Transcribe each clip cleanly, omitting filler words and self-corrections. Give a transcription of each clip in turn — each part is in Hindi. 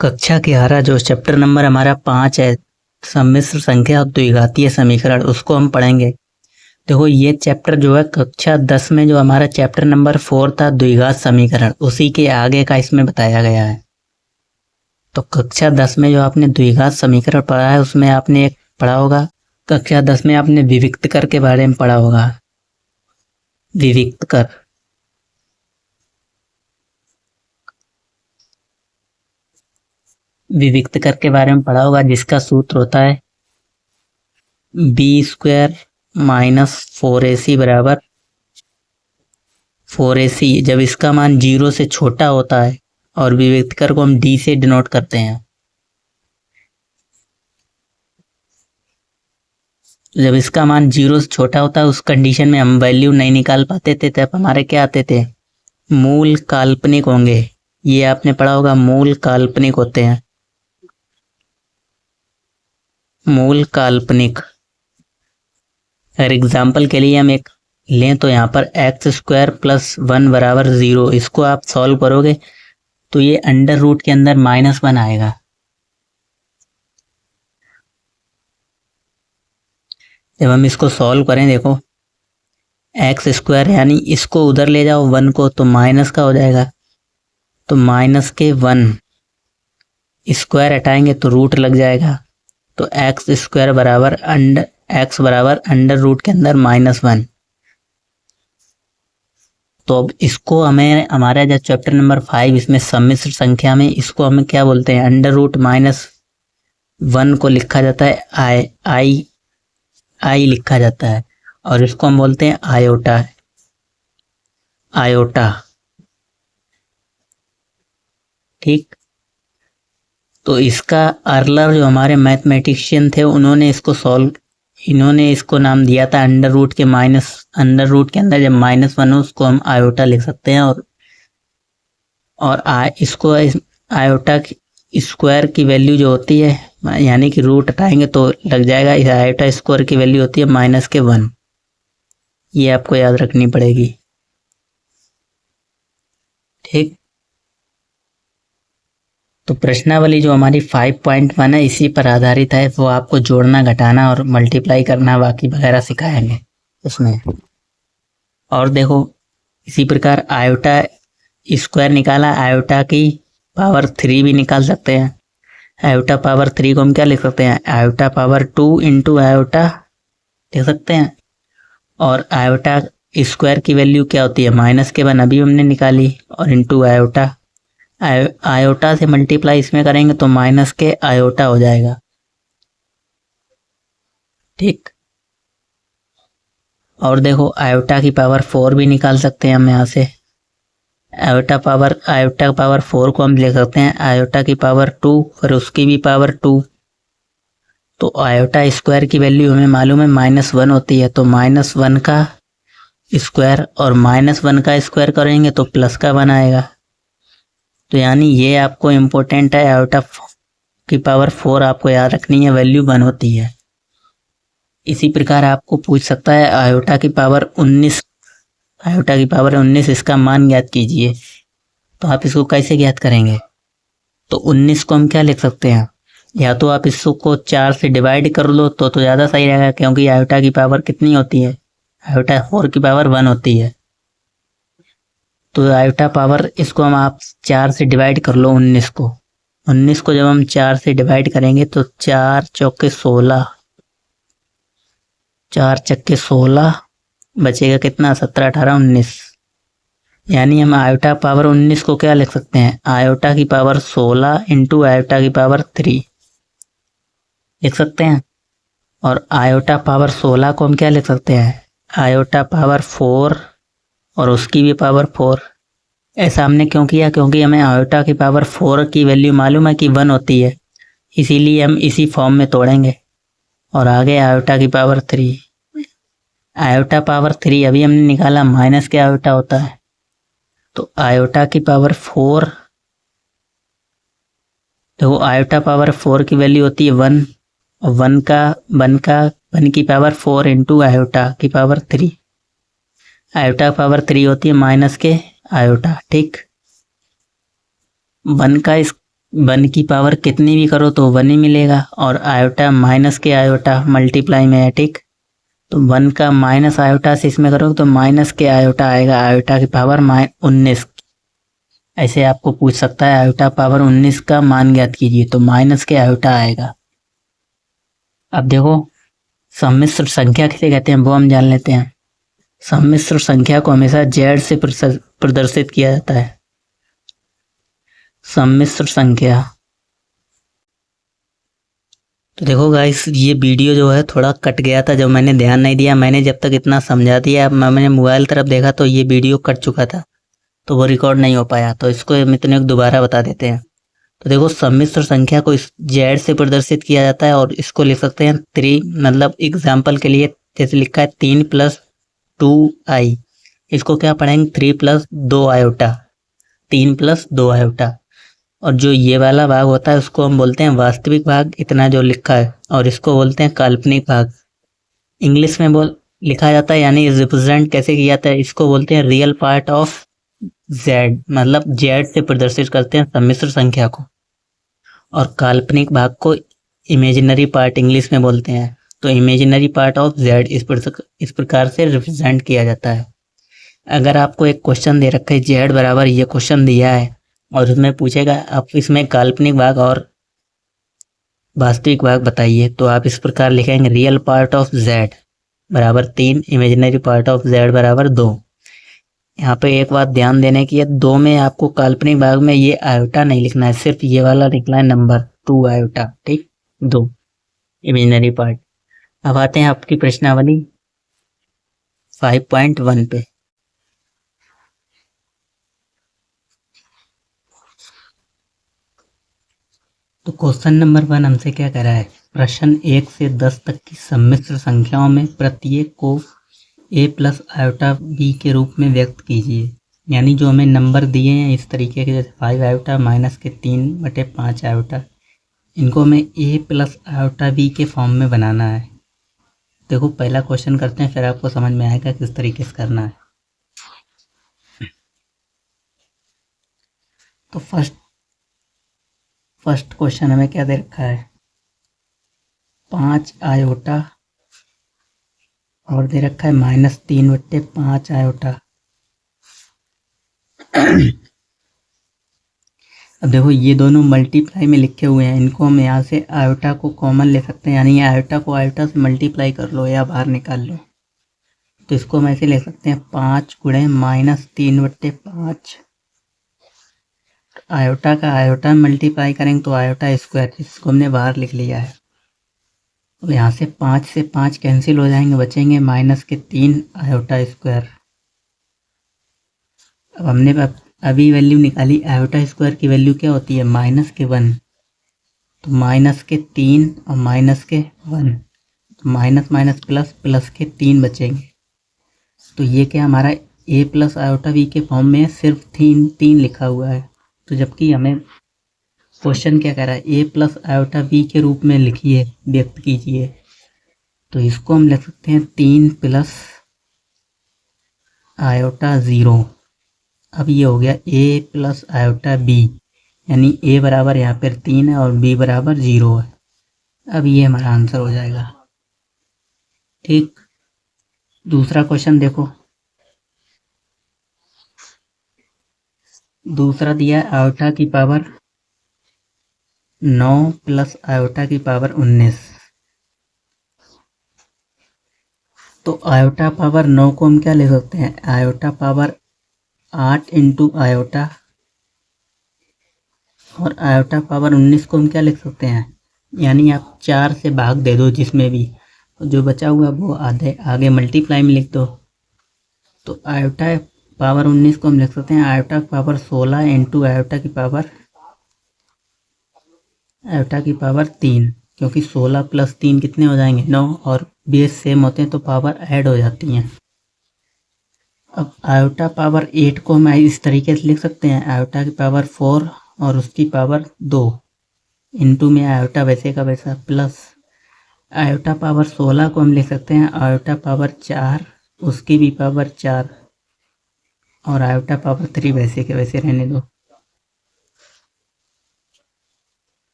कक्षा 11 जो चैप्टर नंबर हमारा 5 है, सम्मिश्र संख्या और द्विघातीय समीकरण, उसको हम पढ़ेंगे। देखो ये चैप्टर जो है कक्षा 10 में जो हमारा चैप्टर नंबर 4 था द्विघात समीकरण, उसी के आगे का इसमें बताया गया है। तो कक्षा 10 में जो आपने द्विघात समीकरण पढ़ा है उसमें आपने एक पढ़ा होगा, कक्षा 10 में आपने विविक्त कर के बारे में पढ़ा होगा। विविक्त कर, विविक्त कर के बारे में पढ़ा होगा, जिसका सूत्र होता है b² माइनस 4ac बराबर 4ac। जब इसका मान 0 से छोटा होता है और विविक्त कर को हम d से डिनोट करते हैं। जब इसका मान 0 से छोटा होता है उस कंडीशन में हम वैल्यू नहीं निकाल पाते थे, तब हमारे क्या आते थे, मूल काल्पनिक होंगे। ये आपने पढ़ा होगा, मूल काल्पनिक होते हैं, मूल काल्पनिक। अगर एग्जाम्पल के लिए हम एक लें तो यहाँ पर x² + 1 बराबर 0, इसको आप सॉल्व करोगे तो ये अंडर रूट के अंदर -1 आएगा। जब हम इसको सॉल्व करें, देखो x² यानी इसको उधर ले जाओ 1 को, तो माइनस का हो जाएगा, तो -1 स्क्वायर हटाएंगे तो रूट लग जाएगा, तो x² बराबर x बराबर अंडर रूट के अंदर -1। तो अब इसको हमें हमारा जो चैप्टर नंबर 5 इसमें सम्मिश्र संख्या में इसको हमें क्या बोलते हैं, अंडर रूट -1 को लिखा जाता है आई लिखा जाता है, और इसको हम बोलते हैं आयोटा। आयोटा, ठीक। तो इसका अर्लर जो हमारे मैथमेटिशियन थे इन्होंने इसको नाम दिया था अंडर रूट के अंदर जब -1 हो उसको हम आयोटा लिख सकते हैं, और इसको आयोटा स्क्वायर की वैल्यू जो होती है, यानी कि रूट हटाएंगे तो लग जाएगा, इस आयोटा स्क्वायर की वैल्यू होती है -1। ये आपको याद रखनी पड़ेगी, ठीक। तो प्रश्नावली जो हमारी 5.1 है इसी पर आधारित है, वो आपको जोड़ना, घटाना और मल्टीप्लाई करना बाकी वगैरह सिखाएंगे उसमें। और देखो इसी प्रकार आयोटा स्क्वायर निकाला, आयोटा की पावर 3 भी निकाल सकते हैं। आयोटा पावर 3 को हम क्या लिख सकते हैं, आयोटा पावर 2 × आयोटा लिख सकते हैं। और आयोटा स्क्वायर की वैल्यू क्या होती है, -1 अभी हमने निकाली, और इंटू आयोटा, आयोटा से मल्टीप्लाई इसमें करेंगे तो -के आयोटा हो जाएगा, ठीक। और देखो आयोटा की पावर 4 भी निकाल सकते हैं हम यहाँ से। आयोटा पावर 4 को हम ले सकते हैं आयोटा की पावर 2, फिर उसकी भी पावर 2। तो आयोटा स्क्वायर की वैल्यू हमें मालूम है -1 होती है, तो -1 का स्क्वायर और -1 का स्क्वायर करेंगे तो +1 आएगा। तो यानी ये आपको इम्पोर्टेंट है, आयोटा की पावर 4 आपको याद रखनी है, वैल्यू 1 होती है। इसी प्रकार आपको पूछ सकता है आयोटा की पावर 19 इसका मान ज्ञात कीजिए, तो आप इसको कैसे ज्ञात करेंगे। तो 19 को हम क्या लिख सकते हैं, या तो आप इसको 4 से डिवाइड कर लो तो ज़्यादा सही रहेगा, क्योंकि आयोटा की पावर कितनी होती है, आयोटा 4 की पावर 1 होती है। तो आयोटा पावर इसको हम आप 4 से डिवाइड कर लो 19 को। 19 को जब हम 4 से डिवाइड करेंगे तो 4 चौके 16, 4 चक्के 16 बचेगा कितना, 17 18 19। यानी हम आयोटा पावर 19 को क्या लिख सकते हैं, आयोटा की पावर 16 × आयोटा की पावर 3 लिख सकते हैं। और आयोटा पावर 16 को हम क्या लिख सकते हैं, आयोटा पावर 4 और उसकी भी पावर 4। ऐसा हमने क्यों किया, क्योंकि हमें आयोटा की पावर 4 की वैल्यू मालूम है कि 1 होती है, इसीलिए हम इसी फॉर्म में तोड़ेंगे। और आगे आयोटा की पावर 3, आयोटा पावर 3 अभी हमने निकाला, माइनस के आयोटा होता है, तो आयोटा की पावर 4, देखो आयोटा पावर 4 की वैल्यू होती है 1, और 1 की पावर 4 × आयोटा की पावर 3। आयोटा पावर 3 होती है -के आयोटा, ठीक। 1 1 की पावर कितनी भी करो तो 1 ही मिलेगा, और आयोटा माइनस के आयोटा मल्टीप्लाई में है, ठीक। तो 1 का माइनस आयोटा से इसमें करोगे तो माइनस के आयोटा आएगा, आयोटा की पावर 19। ऐसे आपको पूछ सकता है आयोटा पावर 19 का मान ज्ञात कीजिए, तो माइनस के आयोटा आएगा। अब देखो सम्मिश्र संख्या किसे कहते हैं वो हम जान लेते हैं। सम्मिश्र संख्या को हमेशा जेड से प्रदर्शित किया जाता है। सम्मिश्र संख्या, तो देखो गाइस ये वीडियो जो है थोड़ा कट गया था, जब मैंने ध्यान नहीं दिया। मैंने जब तक इतना समझा दिया, मैंने मोबाइल तरफ देखा तो ये वीडियो कट चुका था, तो वो रिकॉर्ड नहीं हो पाया। तो इसको हम इतने दोबारा बता देते हैं। तो देखो सम्मिश्र संख्या को इस जेड से प्रदर्शित किया जाता है, और इसको लिख सकते हैं 3, मतलब एग्जाम्पल के लिए जैसे लिखा है 3 + 2i, इसको क्या पढ़ेंगे 3 + 2 आयोटा, 3 + 2 आयोटा। और जो ये वाला भाग होता है उसको हम बोलते हैं वास्तविक भाग, इतना जो लिखा है, और इसको बोलते हैं काल्पनिक भाग। इंग्लिश में लिखा जाता है, यानी रिप्रेजेंट कैसे किया जाता है, इसको बोलते हैं रियल पार्ट ऑफ जेड, मतलब जेड से प्रदर्शित करते हैं सम्मिश्र संख्या को। और काल्पनिक भाग को इमेजिनरी पार्ट इंग्लिश में बोलते हैं। तो इमेजिनरी पार्ट ऑफ जेड इस प्रकार से रिप्रेजेंट किया जाता है। अगर आपको एक क्वेश्चन दे रखा है जेड बराबर, ये क्वेश्चन दिया है और उसमें पूछेगा आप इसमें काल्पनिक भाग और वास्तविक भाग बताइए, तो आप इस प्रकार लिखेंगे रियल पार्ट ऑफ जेड बराबर 3, इमेजिनरी पार्ट ऑफ जेड बराबर 2। यहाँ पे एक बात ध्यान देने की है, 2 में आपको काल्पनिक भाग में ये आयोटा नहीं लिखना है, सिर्फ ये वाला लिखना है नंबर 2 आयोटा, ठीक, 2 इमेजिनरी पार्ट। अब आते हैं आपकी प्रश्नावली 5.1 पे। तो क्वेश्चन नंबर 1 हमसे क्या कह रहा है, प्रश्न 1 से 10 तक की सम्मिश्र संख्याओं में प्रत्येक को a + आयोटा b के रूप में व्यक्त कीजिए। यानी जो हमें नंबर दिए हैं इस तरीके के, जैसे 5 आयोटा माइनस के 3/5 आयोटा, इनको हमें a + आयोटा b के फॉर्म में बनाना है। देखो पहला क्वेश्चन करते हैं, फिर आपको समझ में आएगा किस तरीके से करना है। तो फर्स्ट क्वेश्चन हमें क्या दे रखा है, 5 आयोटा और दे रखा है -3/5 आयोटा। अब देखो ये दोनों मल्टीप्लाई में लिखे हुए हैं, इनको हम यहाँ से आयोटा को कॉमन ले सकते हैं, यानी आयोटा को आयोटा से मल्टीप्लाई कर लो या बाहर निकाल लो। तो इसको हम ऐसे ले सकते हैं 5 × -3/5, आयोटा का आयोटा मल्टीप्लाई करेंगे तो आयोटा स्क्वायर, जिसको हमने बाहर लिख लिया है। तो यहाँ से 5 से 5 कैंसिल हो जाएंगे, बचेंगे -3 आयोटा स्क्वायर। अब हमने अभी वैल्यू निकाली, आयोटा स्क्वायर की वैल्यू क्या होती है -1, तो -3 और -1, तो माइनस माइनस प्लस, प्लस के 3 बचेंगे। तो ये क्या हमारा a + आयोटा b के फॉर्म में सिर्फ 3 लिखा हुआ है। तो जबकि हमें क्वेश्चन क्या कह रहा है, a + आयोटा b के रूप में लिखिए, व्यक्त कीजिए। तो इसको हम लिख सकते हैं 3 + आयोटा 0। अब ये हो गया a + आयोटा b, यानी a बराबर यहाँ पर 3 है और b बराबर 0 है। अब ये हमारा आंसर हो जाएगा, ठीक। दूसरा क्वेश्चन देखो, दूसरा दिया है आयोटा की पावर 9 + आयोटा की पावर 19। तो आयोटा पावर 9 को हम क्या ले सकते हैं, आयोटा पावर 8 × आयोटा, और आयोटा पावर 19 को हम क्या लिख सकते हैं, यानी आप 4 से भाग दे दो जिसमें भी, जो बचा हुआ वो आगे मल्टीप्लाई में लिख दो। तो आयोटा पावर 19 को हम लिख सकते हैं आयोटा पावर 16 × आयोटा की पावर 3, क्योंकि 16 + 3 कितने हो जाएंगे 9, और बेस सेम होते हैं तो पावर ऐड हो जाती हैं। अब आयोटा पावर 8 को हम इस तरीके से लिख सकते हैं, आयोटा की पावर 4 और उसकी पावर 2, इंटू में आयोटा वैसे का वैसा, प्लस आयोटा पावर 16 को हम लिख सकते हैं आयोटा पावर 4, उसकी भी पावर 4, और आयोटा पावर 3 वैसे के वैसे रहने दो।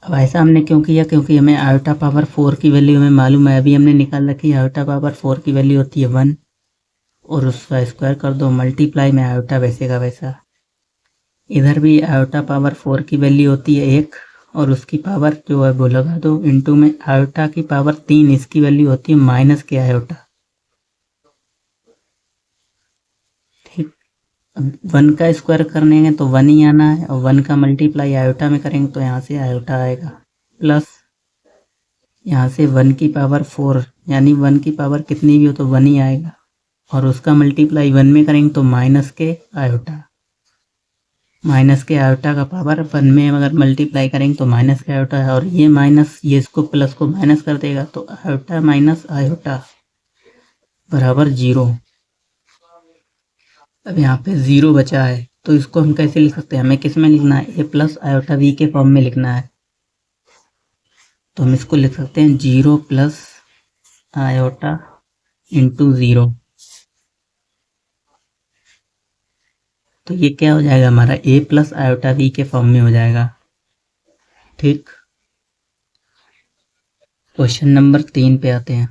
अब ऐसा हमने क्यों किया, क्योंकि हमें आयोटा पावर 4 की वैल्यू हमें मालूम है, अभी हमने निकाल रखी है। आयोटा पावर 4 की वैल्यू होती है 1 और उसका स्क्वायर कर दो मल्टीप्लाई में आयोटा वैसे का वैसा। इधर भी आयोटा पावर 4 की वैल्यू होती है 1 और उसकी पावर जो है वो लगा दो इंटू में आयोटा की पावर 3, इसकी वैल्यू होती है माइनस के आयोटा। ठीक, अब 1 का स्क्वायर करने तो 1 ही आना है और 1 का मल्टीप्लाई आयोटा में करेंगे तो यहाँ से आयोटा आएगा प्लस यहाँ से 1 की पावर 4, यानी 1 की पावर कितनी भी हो तो 1 ही आएगा और उसका मल्टीप्लाई 1 में करेंगे तो माइनस के आयोटा। माइनस के आयोटा का पावर 1 में अगर मल्टीप्लाई करेंगे तो माइनस के आयोटा है और ये माइनस ये इसको प्लस को माइनस कर देगा तो आयोटा माइनस आयोटा बराबर 0। अब यहाँ पे 0 बचा है तो इसको हम कैसे लिख सकते हैं, हमें किस में लिखना है, ए प्लस आयोटा वी के फॉर्म में लिखना है। तो हम इसको लिख सकते हैं 0 प्लस आयोटा इंटू 0। तो ये क्या हो जाएगा हमारा ए प्लस आयोटा वी के फॉर्म में हो जाएगा। ठीक, क्वेश्चन नंबर 3 पे आते हैं।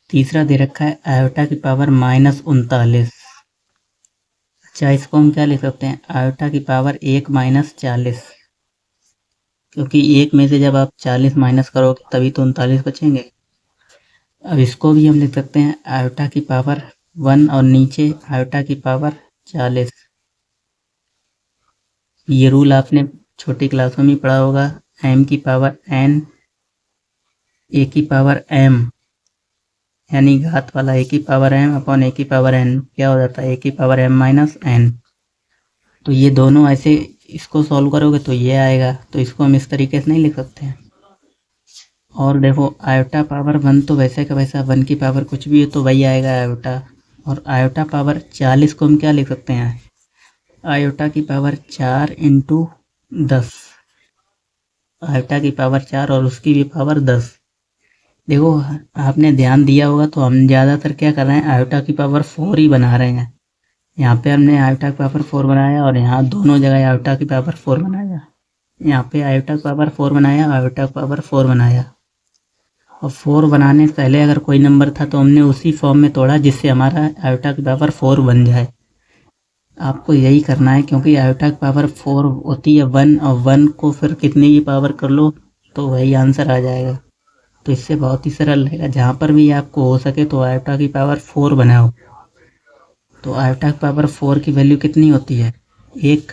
तीसरा दे रखा है आयोटा की पावर -39। अच्छा, इसको हम क्या लिख सकते हैं, आयोटा की पावर 1 माइनस 40, क्योंकि 1 में से जब आप 40 माइनस करोगे तभी तो 39 बचेंगे। अब इसको भी हम लिख सकते हैं आयोटा की पावर 1 और नीचे आयोटा की पावर 40। ये रूल आपने छोटी क्लासों में पढ़ा होगा, m की पावर n a की पावर m, यानी घात वाला a की पावर m अपॉन a की पावर n क्या हो जाता है a की पावर m माइनस n। तो ये दोनों ऐसे इसको सॉल्व करोगे तो ये आएगा, तो इसको हम इस तरीके से नहीं लिख सकते हैं। और देखो आयोटा पावर 1 तो वैसे का वैसा 1 की पावर कुछ भी हो तो वही आएगा आयोटा, और आयोटा पावर 40 को हम क्या लिख सकते हैं, आयोटा की पावर 4 इंटू 10। आयोटा की पावर 4 और उसकी भी पावर 10। देखो आपने ध्यान दिया होगा तो हम ज़्यादातर क्या कर रहे हैं, आयोटा की पावर 4 ही बना रहे हैं। यहाँ पे हमने आयोटा की पावर 4 बनाया और यहाँ दोनों जगह आयोटा की पावर 4 बनाया। यहाँ पे आयोटा की पावर 4 बनाया, आयोटा की पावर 4 बनाया। और 4 बनाने से पहले अगर कोई नंबर था तो हमने उसी फॉर्म में तोड़ा जिससे हमारा आयोटा की पावर 4 बन जाए। आपको यही करना है, क्योंकि आयोटा की पावर 4 होती है 1 और 1 को फिर कितनी भी पावर कर लो तो वही आंसर आ जाएगा। तो इससे बहुत ही सरल रहेगा, जहाँ पर भी आपको हो सके तो आयोटा की पावर 4 बनाओ। तो आयोटा की पावर 4 की वैल्यू कितनी होती है 1,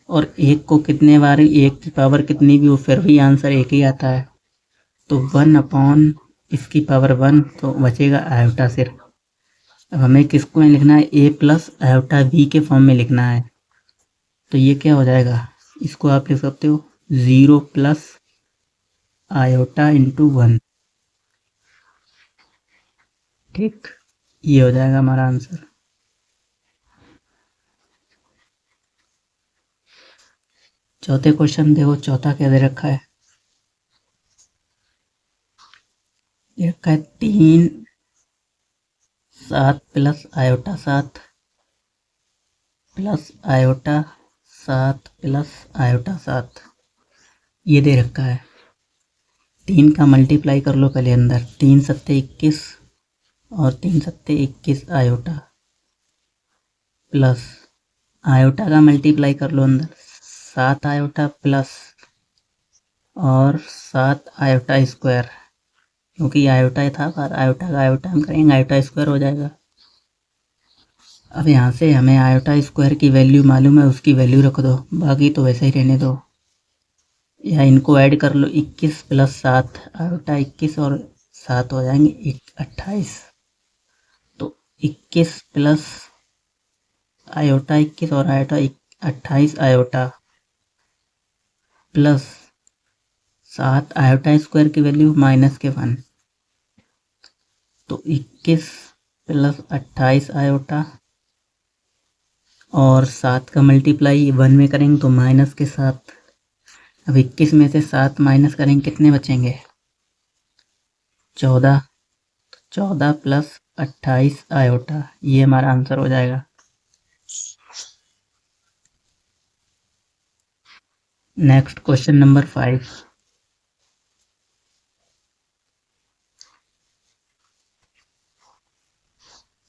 और 1 को कितने बार 1 की पावर कितनी भी हो फिर भी आंसर 1 ही आता है। तो 1 अपॉन इसकी पावर 1 तो बचेगा आयोटा सिर्फ। अब हमें किसको में लिखना है, ए प्लस आयोटा बी के फॉर्म में लिखना है। तो ये क्या हो जाएगा, इसको आप लिख सकते हो 0 प्लस आयोटा इंटू 1। ठीक, ये हो जाएगा हमारा आंसर। चौथे क्वेश्चन देखो, चौथा क्या दे रखा है, ये रखा है 3 7 plus iota 7 plus iota 7 plus iota 7, ये दे रखा है। 3 का मल्टीप्लाई कर लो पहले अंदर, 3 सत्ते 21 और 3 सत्ते 21 आयोटा, प्लस आयोटा का मल्टीप्लाई कर लो अंदर 7 आयोटा प्लस और 7 आयोटा स्क्वायर, क्योंकि आयोटा था पर आयोटा का आयोटा हम करेंगे आयोटा स्क्वायर हो जाएगा। अब यहाँ से हमें आयोटा स्क्वायर की वैल्यू मालूम है, उसकी वैल्यू रख दो, बाकी तो वैसे ही रहने दो। या इनको ऐड कर लो 21 प्लस 7, आयोटा 21 और 7 हो जाएंगे 28। तो 21 प्लस आयोटा 21 और iota 28 iota plus 7 iota square की वैल्यू माइनस के 1। तो 21 प्लस 28 आयोटा और 7 का मल्टीप्लाई 1 में करेंगे तो माइनस के 7। अब 21 में से 7 माइनस करेंगे कितने बचेंगे 14। 14 प्लस 28 आयोटा, ये हमारा आंसर हो जाएगा। Next question number 5।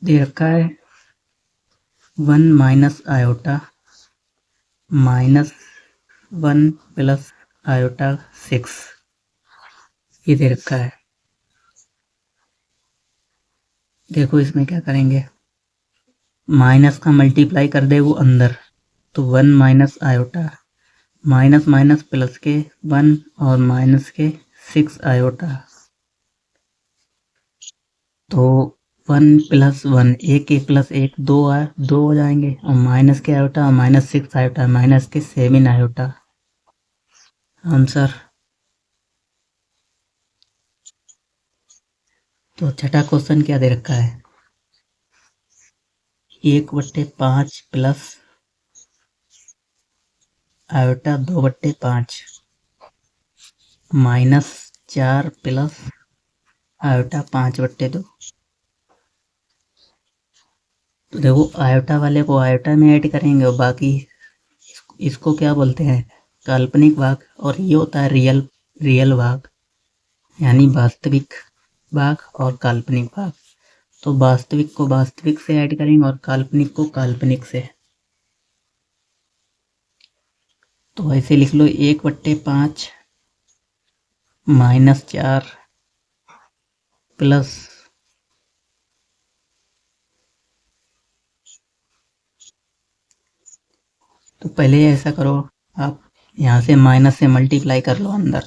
दे रखा है 1 minus iota minus 1 plus iota 6, ये दे रखा है। देखो इसमें क्या करेंगे, माइनस का मल्टीप्लाई कर दे वो अंदर, तो 1 minus iota, minus minus plus के 1 और माइनस के 6 आयोटा, तो 1 प्लस 1 एक प्लस एक दो दो हो जाएंगे, और माइनस के आयोटा माइनस 6 आयोटा माइनस के 7 आयोटा। आंसर। तो छठा क्वेश्चन क्या दे रखा है, 1/5 plus iota 2/5 minus 4 plus iota 5/2। तो देखो आयोटा वाले को आयोटा में ऐड करेंगे और बाकी इसको क्या बोलते हैं, काल्पनिक भाग, और ये होता है रियल भाग, यानी वास्तविक भाग और काल्पनिक भाग। तो वास्तविक को वास्तविक से ऐड करेंगे और काल्पनिक को काल्पनिक से। तो ऐसे लिख लो 1/5 माइनस 4 प्लस तो पहले ऐसा करो, आप यहाँ से माइनस से मल्टीप्लाई कर लो अंदर,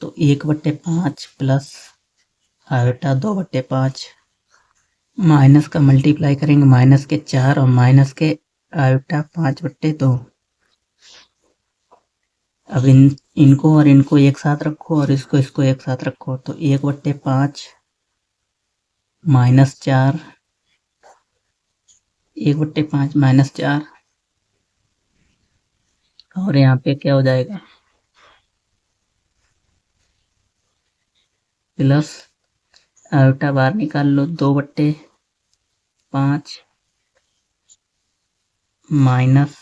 तो 1/5 प्लस आयोटा 2/5 माइनस का मल्टीप्लाई करेंगे माइनस के 4 और माइनस के आयोटा 5/2। अब इनको और इनको एक साथ रखो और इसको इसको एक साथ रखो, तो 1/5 माइनस 4, 1/5 माइनस 4, और यहाँ पे क्या हो जाएगा, प्लस आयोटा बाहर निकाल लो 2/5 माइनस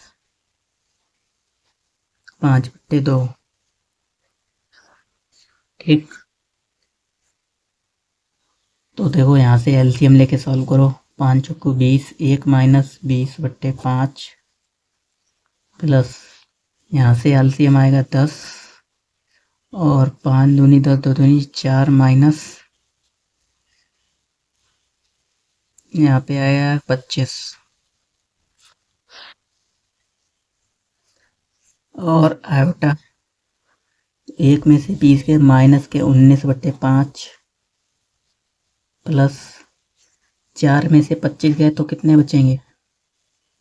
5/2। ठीक, तो देखो यहाँ से एलसीएम लेके सॉल्व करो, 5 चौको 20, 1 माइनस 20/5 प्लस यहाँ से एलसीएम आएगा 10, और 5 दूनी 10, 2 दूनी 4 माइनस यहाँ पे आया 25, और आयोटा 1 में से 20 के माइनस के 19/5 प्लस 4 में से 25 गए तो कितने बचेंगे,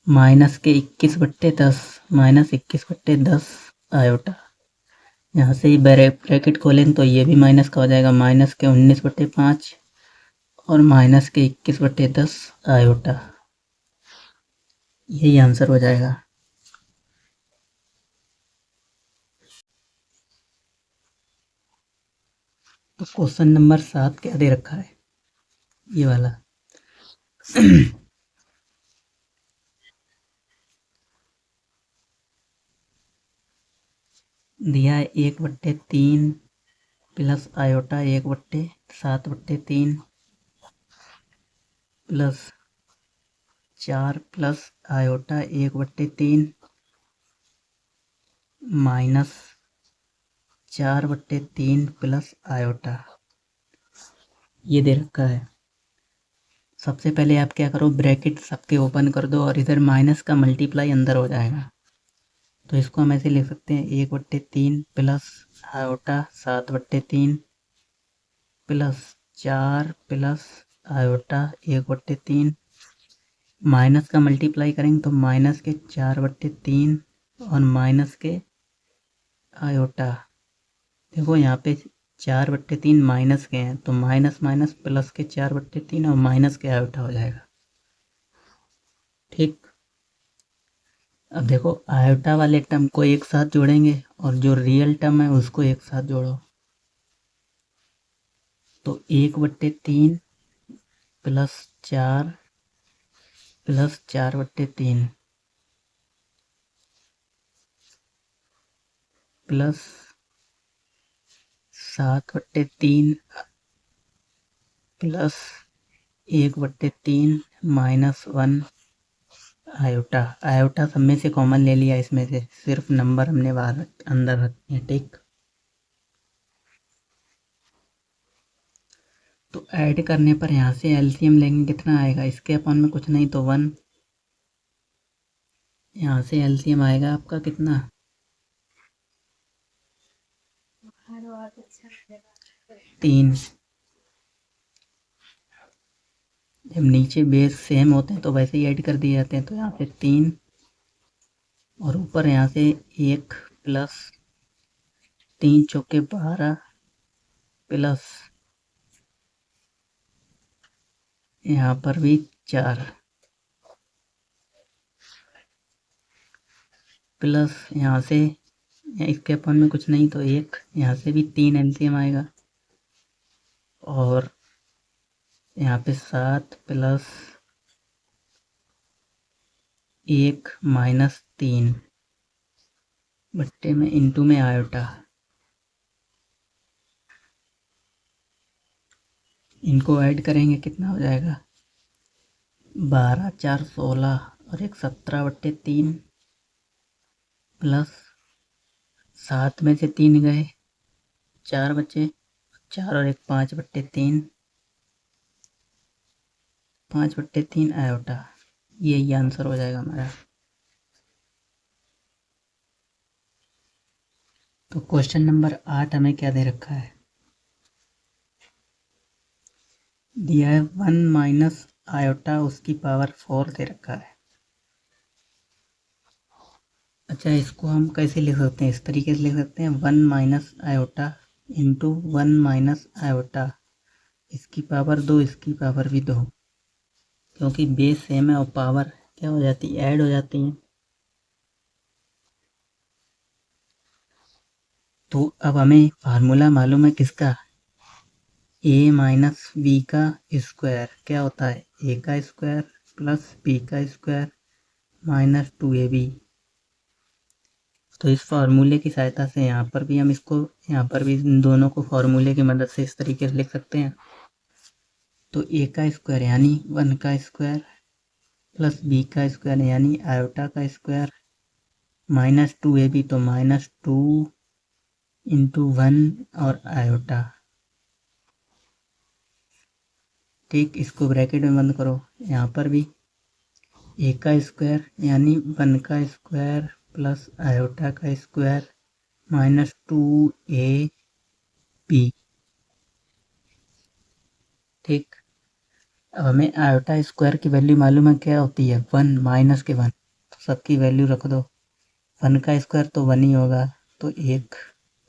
माइनस के 21/10 माइनस 21/10 आयोटा। यहाँ से ही ब्रैकेट खोलें तो ये भी माइनस का हो जाएगा, माइनस के 19/5 और माइनस के 21/10 आयोटा। यही आंसर हो जाएगा। तो क्वेश्चन नंबर 7 क्या दे रखा है, ये वाला दिया है 1/3 plus iota 1/7/3 plus 4 plus iota 1/3 minus 4/3 plus iota, ये दे रखा है। सबसे पहले आप क्या करो, ब्रैकेट सबके ओपन कर दो और इधर माइनस का मल्टीप्लाई अंदर हो जाएगा, तो इसको हम ऐसे लिख सकते हैं 1/3 plus iota 7/3 plus 4 plus iota 1/3, minus का मल्टीप्लाई करेंगे तो माइनस के 4/3 और माइनस के आयोटा। देखो यहाँ पे 4/3 माइनस के हैं, तो माइनस माइनस प्लस के 4/3 और माइनस के आयोटा हो जाएगा। ठीक, अब देखो आयोटा वाले टर्म को एक साथ जोड़ेंगे और जो रियल टर्म है उसको एक साथ जोड़ो, तो 1/3 plus 4 plus 4/3, plus 7/3 plus 1/3 -1 iota. Iota सब में से कॉमन ले लिया, इसमें से सिर्फ नंबर हमने बाहर अंदर रखे हैं। ठीक, तो ऐड करने पर यहाँ से एलसीएम लेंगे, कितना आएगा? इसके अपन में कुछ नहीं तो 1। यहाँ से एलसीएम आएगा आपका कितना? 3। जब नीचे बेस सेम होते हैं तो वैसे ही ऐड कर दिए जाते हैं। तो यहाँ से 3 और ऊपर यहाँ से 1 प्लस 3 चौके 12 प्लस यहाँ पर भी 4 प्लस यहाँ से इसके अपन में कुछ नहीं तो 1, यहाँ से भी 3 एलसीएम आएगा और यहाँ पे 7 प्लस 1 -3 बट्टे में इंटू में आयोटा। इनको ऐड करेंगे कितना हो जाएगा? 12 4 16 और 1 17/3 प्लस 7 में से 3 गए, 4 बचे, 4 और 1 5/3, 5/3 आयोटा। यही आंसर हो जाएगा हमारा। तो क्वेश्चन नंबर 8 हमें क्या दे रखा है? दिया है 1 माइनस आयोटा उसकी पावर 4 दे रखा है। अच्छा, इसको हम कैसे लिख सकते हैं? इस तरीके से लिख सकते हैं 1 minus iota into 1 minus iota, इसकी पावर 2, इसकी पावर भी 2, क्योंकि बेस सेम है और पावर क्या हो जाती है? ऐड हो जाती है। तो अब हमें फार्मूला मालूम है किसका? a माइनस बी का स्क्वायर क्या होता है? a का स्क्वायर प्लस b का स्क्वायर माइनस 2ab। तो इस फार्मूले की सहायता से यहाँ पर भी हम इसको, यहाँ पर भी इन दोनों को फार्मूले की मदद से इस तरीके से लिख सकते हैं। तो a का स्क्वायर यानी 1 का स्क्वायर प्लस b का स्क्वायर यानी आयोटा का स्क्वायर माइनस 2ab, तो -2 इंटू 1 और आयोटा। ठीक, इसको ब्रैकेट में बंद करो। यहाँ पर भी a का स्क्वायर यानी 1 का स्क्वायर प्लस आयोटा का स्क्वायर माइनस 2ab। ठीक, अब हमें आयोटा स्क्वायर की वैल्यू मालूम है क्या होती है? 1 माइनस के 1, तो सबकी वैल्यू रख दो। 1 का स्क्वायर तो 1 ही होगा, तो 1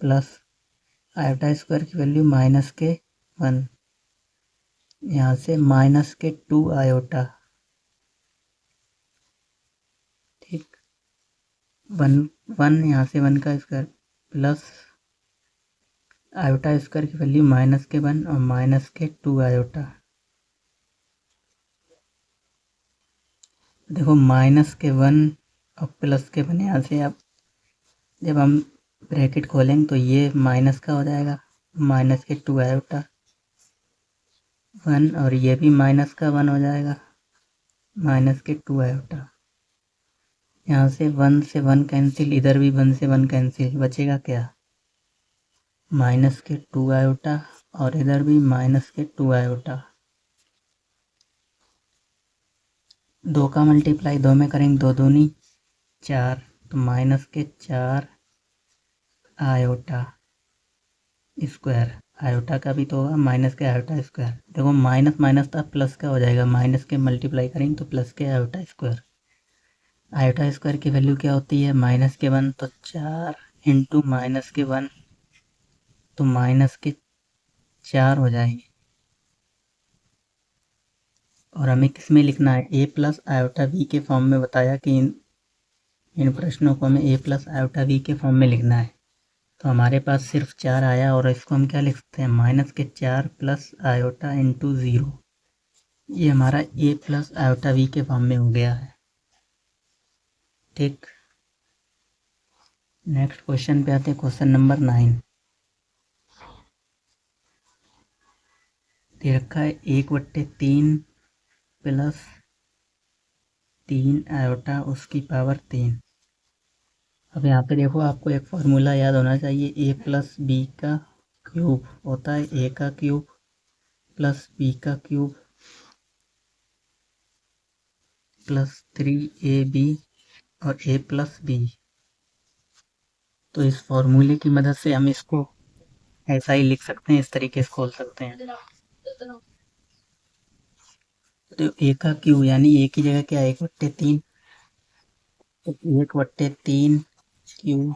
प्लस आयोटा स्क्वायर की वैल्यू माइनस के 1, यहाँ से माइनस के 2 आयोटा। ठीक, 1 यहाँ से 1 का स्क्वायर प्लस आयोटा स्क्वायर की वैल्यू माइनस के 1 और माइनस के 2 आयोटा। देखो माइनस के 1 और प्लस के 1, यहाँ से आप जब हम ब्रैकेट खोलेंगे तो ये माइनस का हो जाएगा, माइनस के 2 आयोटा 1, और ये भी माइनस का 1 हो जाएगा, माइनस के 2 आयोटा। यहाँ से 1 से 1 कैंसिल, इधर भी 1 से 1 कैंसिल, बचेगा क्या? माइनस के 2 आयोटा और इधर भी माइनस के 2 आयोटा। 2 का मल्टीप्लाई 2 में करेंगे, 2 दूनी 4, तो माइनस के 4 आयोटा स्क्वायर। आयोटा का भी तो होगा माइनस के आयोटा स्क्वायर। देखो माइनस माइनस था, प्लस का हो जाएगा, माइनस के मल्टीप्लाई करेंगे तो प्लस के आयोटा स्क्वायर। आयोटा स्क्वायर की वैल्यू क्या होती है? माइनस के 1, तो 4 इंटू माइनस के 1, तो माइनस के 4 हो जाएंगे। और हमें किस में लिखना है? a प्लस आयोटा v के फॉर्म में बताया कि इन प्रश्नों को हमें a प्लस आयोटा v के फॉर्म में लिखना है। तो हमारे पास सिर्फ 4 आया और इसको हम क्या लिख सकते हैं? माइनस के 4 प्लस आयोटा इंटू 0। ये हमारा a प्लस आयोटा v के फॉर्म में हो गया है। ठीक, नेक्स्ट क्वेश्चन पे आते हैं, क्वेश्चन नंबर 9। दे रखा है 1/3 प्लस 3 आयोटा उसकी पावर 3। अब यहाँ पे देखो, आपको एक फार्मूला याद होना चाहिए, ए प्लस बी का क्यूब होता है ए का क्यूब प्लस बी का क्यूब प्लस 3ab और a प्लस बी। तो इस फॉर्मूले की मदद से हम इसको ऐसा ही लिख सकते हैं, इस तरीके से खोल सकते हैं। तो a का क्यूब यानी a की जगह क्या है 1/3, तो 1/3 क्यूब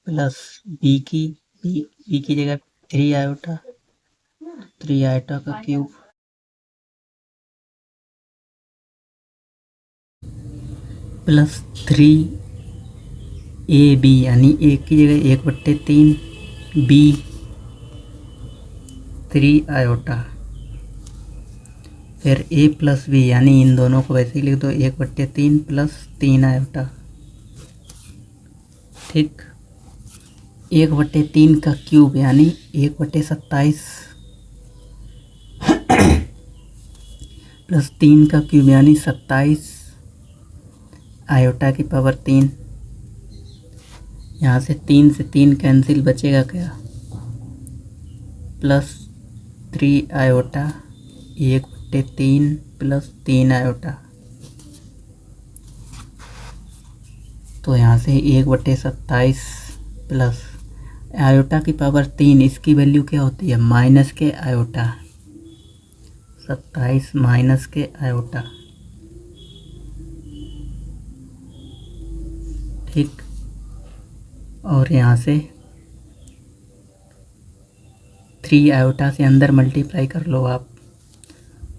प्लस बी की जगह 3 आयोटा, 3 आयोटा का क्यूब प्लस 3ab यानी a की जगह 1/3 बी 3 आयोटा, फिर a प्लस बी यानी इन दोनों को वैसे ही लिख दो 1/3 प्लस 3 आयोटा। ठीक, 1/3 का क्यूब यानी 1/27 प्लस 3 का क्यूब यानी 27 आयोटा की पावर 3। यहाँ से 3 से 3 कैंसिल, बचेगा क्या प्लस 3 आयोटा 1/3 प्लस 3 आयोटा। तो यहाँ से 1/27 प्लस आयोटा की पावर 3, इसकी वैल्यू क्या होती है माइनस के आयोटा, 27 माइनस के आयोटा। ठीक, और यहाँ से 3 आयोटा से अंदर मल्टीप्लाई कर लो आप,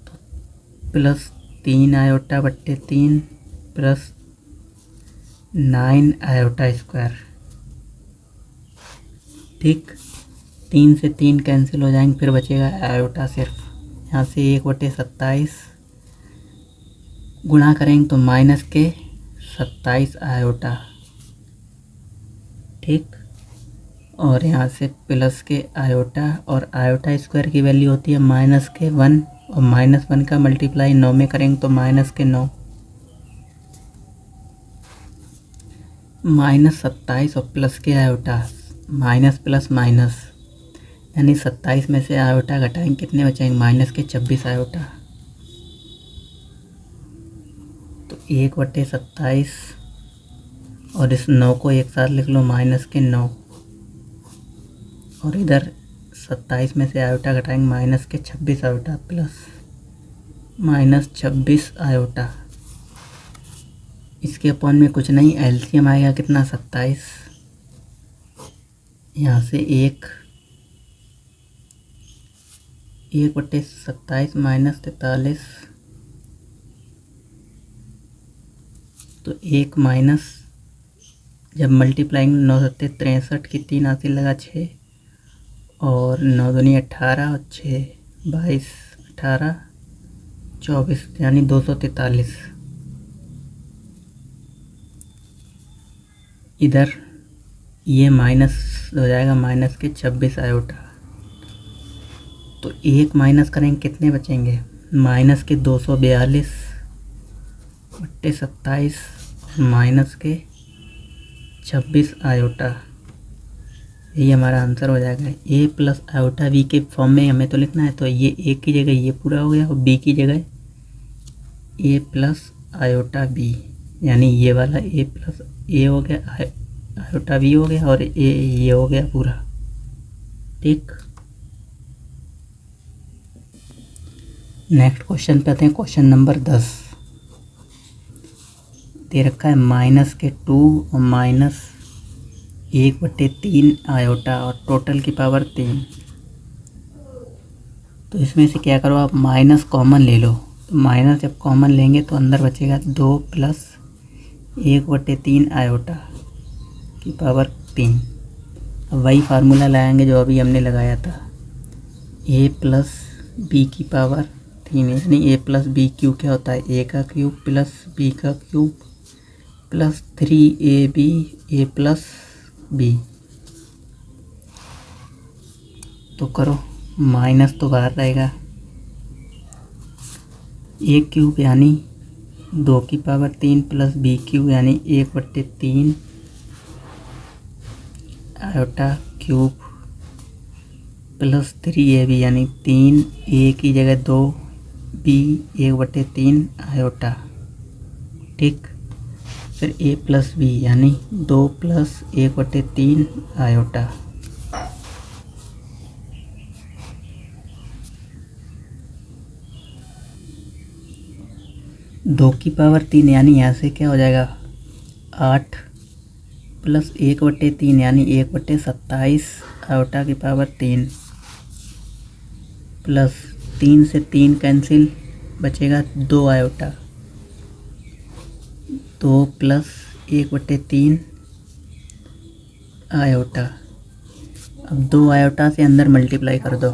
तो प्लस 3 आयोटा बट्टे 3 प्लस 9 आयोटा स्क्वायर। ठीक, 3 से 3 कैंसिल हो जाएंगे, फिर बचेगा आयोटा सिर्फ। यहाँ से 1/27 गुणा करेंगे तो माइनस के 27 आयोटा। ठीक, और यहाँ से प्लस के आयोटा, और आयोटा स्क्वायर की वैल्यू होती है माइनस के 1, और माइनस 1 का मल्टीप्लाई 9 में करेंगे तो माइनस के 9, माइनस 27 और प्लस के आयोटा, माइनस प्लस माइनस यानी 27 में से आयोटा घटाएंगे, कितने बचेंगे माइनस के 26 आयोटा। तो 1/27 और इस 9 को एक साथ लिख लो माइनस के 9, और इधर 27 में से आयोटा घटाएंगे माइनस के 26 आयोटा प्लस माइनस 26 आयोटा। इसके अपॉन में कुछ नहीं, एलसीएम आएगा कितना 27, यहाँ से 1/27 माइनस 43, तो 1 माइनस, जब मल्टीप्लाइंग 9 सत्ते 63 की 3 आती लगा 6, और 9 दूनी 18 और 6 22, 18 24 यानी 243। इधर ये माइनस हो जाएगा माइनस के 26 आयोटा, तो 1 माइनस करेंगे कितने बचेंगे माइनस के 242/27 माइनस के 26 आयोटा। यही हमारा आंसर हो जाएगा। ए प्लस आयोटा बी के फॉर्म में हमें तो लिखना है, तो ये ए की जगह ये पूरा हो गया और बी की जगह ए प्लस आयोटा बी, यानी ये वाला ए प्लस ए हो गया, आयोटा बी हो गया, और ये हो गया पूरा। ठीक, नेक्स्ट क्वेश्चन पे आते हैं, क्वेश्चन नंबर 10। दे रखा है माइनस के 2 और माइनस 1/3 आयोटा और टोटल की पावर 3। तो इसमें से क्या करो आप माइनस कॉमन ले लो, तो माइनस जब कॉमन लेंगे तो अंदर बचेगा 2 प्लस 1/3 आयोटा की पावर 3। अब वही फार्मूला लगाएंगे जो अभी हमने लगाया था, ए प्लस बी की पावर 3 यानी ए प्लस बी क्यूब क्या होता है ए का क्यूब प्लस बी का क्यूब प्लस 3ab ए प्लस बी। तो करो, माइनस तो बाहर रहेगा। ए क्यूब यानी 2 की पावर 3 प्लस बी क्यूब यानी 1/3 आयोटा क्यूब प्लस 3ab यानी 3, ए की जगह 2, बी 1/3 आयोटा। ठीक, फिर ए प्लस बी यानी 2 प्लस 1/3 आयोटा। दो की पावर 3 यानी यहाँ से क्या हो जाएगा 8 प्लस 1/3 यानी 1/27 आयोटा की पावर 3 प्लस 3 से 3 कैंसिल, बचेगा 2 आयोटा। 2 plus 1/3 iota. अब 2 आयोटा से अंदर मल्टीप्लाई कर दो,